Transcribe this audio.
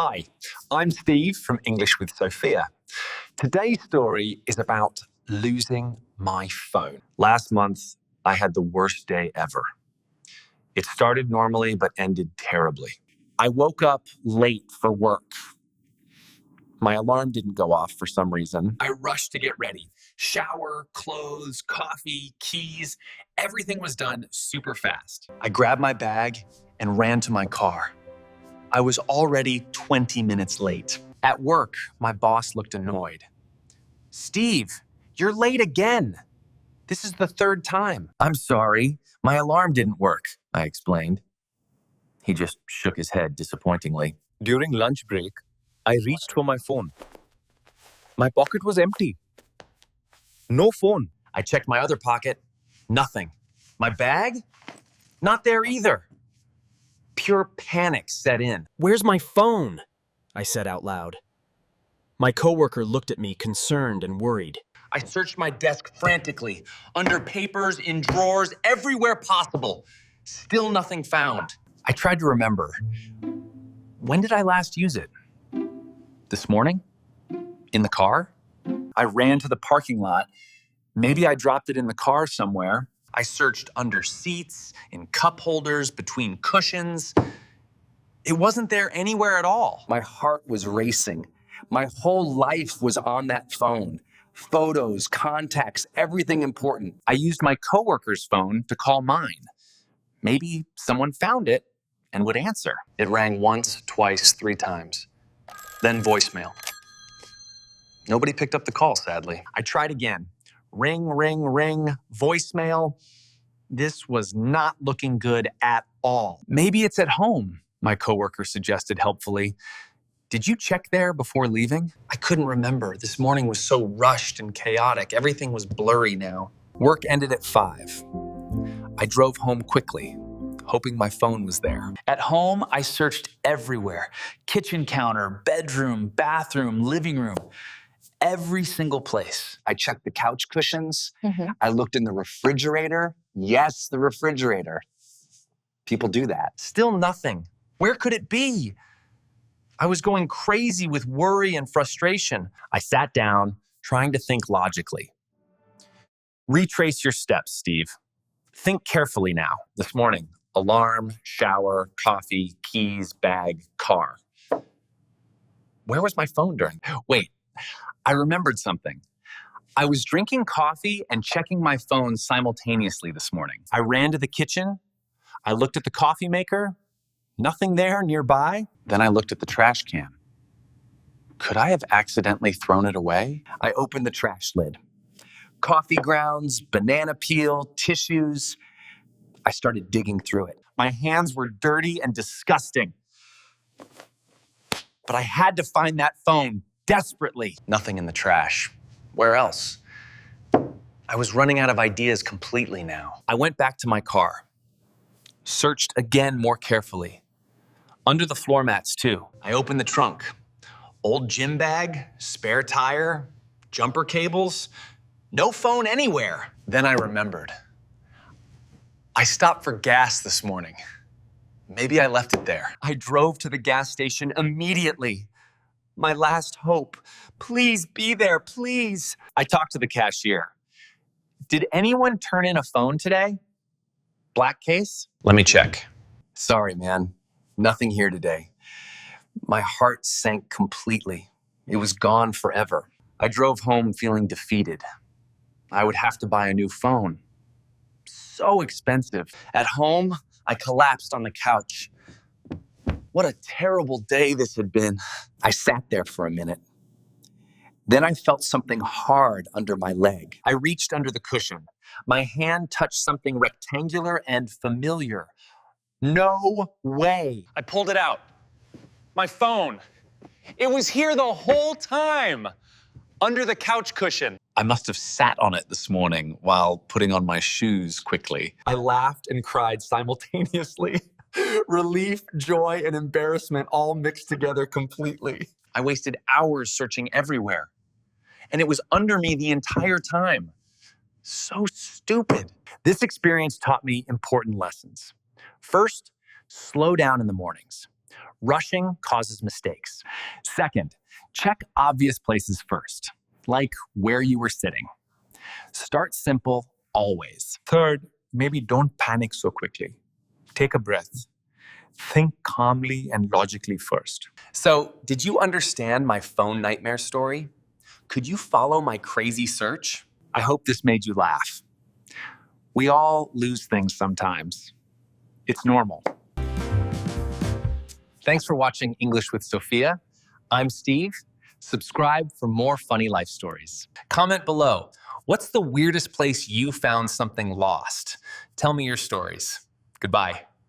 Hi, I'm Steve from English with Sophia. Today's story is about losing my phone. Last month, I had the worst day ever. It started normally, but ended terribly. I woke up late for work. My alarm didn't go off for some reason. I rushed to get ready. Shower, clothes, coffee, keys, everything was done super fast. I grabbed my bag and ran to my car. I was already 20 minutes late. At work, my boss looked annoyed. "Steve, you're late again. This is the third time." "I'm sorry, my alarm didn't work," I explained. He just shook his head disappointingly. During lunch break, I reached for my phone. My pocket was empty. No phone. I checked my other pocket. Nothing. My bag? Not there either. Pure panic set in. "Where's my phone?" I said out loud. My coworker looked at me, concerned and worried. I searched my desk frantically, under papers, in drawers, everywhere possible. Still nothing found. I tried to remember. When did I last use it? This morning? In the car? I ran to the parking lot. Maybe I dropped it in the car somewhere. I searched under seats, in cup holders, between cushions. It wasn't there anywhere at all. My heart was racing. My whole life was on that phone. Photos, contacts, everything important. I used my coworker's phone to call mine. Maybe someone found it and would answer. It rang once, twice, 3 times. Then voicemail. Nobody picked up the call, sadly. I tried again. Ring, ring, ring, voicemail. This was not looking good at all. Maybe it's at home, my coworker suggested helpfully. Did you check there before leaving? I couldn't remember. This morning was so rushed and chaotic. Everything was blurry now. Work ended at 5. I drove home quickly, hoping my phone was there. At home, I searched everywhere. Kitchen counter, bedroom, bathroom, living room. Every single place. I checked the couch cushions. I looked in the refrigerator. Yes, the refrigerator. People do that. Still nothing. Where could it be? I was going crazy with worry and frustration. I sat down, trying to think logically. Retrace your steps, Steve. Think carefully now. This morning, alarm, shower, coffee, keys, bag, car. Where was my phone during? Wait, I remembered something. I was drinking coffee and checking my phone simultaneously this morning. I ran to the kitchen. I looked at the coffee maker. Nothing there nearby. Then I looked at the trash can. Could I have accidentally thrown it away? I opened the trash lid. Coffee grounds, banana peel, tissues. I started digging through it. My hands were dirty and disgusting. But I had to find that phone desperately. Nothing in the trash. Where else? I was running out of ideas completely now. I went back to my car. Searched again more carefully. Under the floor mats, too. I opened the trunk. Old gym bag, spare tire, jumper cables. No phone anywhere. Then I remembered. I stopped for gas this morning. Maybe I left it there. I drove to the gas station immediately. My last hope. Please be there, please. I talked to the cashier. Did anyone turn in a phone today? Black case? Let me check. Sorry, man. Nothing here today. My heart sank completely. It was gone forever. I drove home feeling defeated. I would have to buy a new phone. So expensive. At home, I collapsed on the couch. What a terrible day this had been. I sat there for a minute. Then I felt something hard under my leg. I reached under the cushion. My hand touched something rectangular and familiar. No way. I pulled it out. My phone. It was here the whole time. Under the couch cushion. I must have sat on it this morning while putting on my shoes quickly. I laughed and cried simultaneously. Relief, joy, and embarrassment all mixed together completely. I wasted hours searching everywhere. And it was under me the entire time. So stupid. This experience taught me important lessons. First, slow down in the mornings. Rushing causes mistakes. Second, check obvious places first, like where you were sitting. Start simple always. Third, maybe don't panic so quickly. Take a breath. Think calmly and logically first. So, did you understand my phone nightmare story? Could you follow my crazy search? I hope this made you laugh. We all lose things sometimes. It's normal. Thanks for watching English with Sophia. I'm Steve. Subscribe for more funny life stories. Comment below. What's the weirdest place you found something lost? Tell me your stories. Goodbye.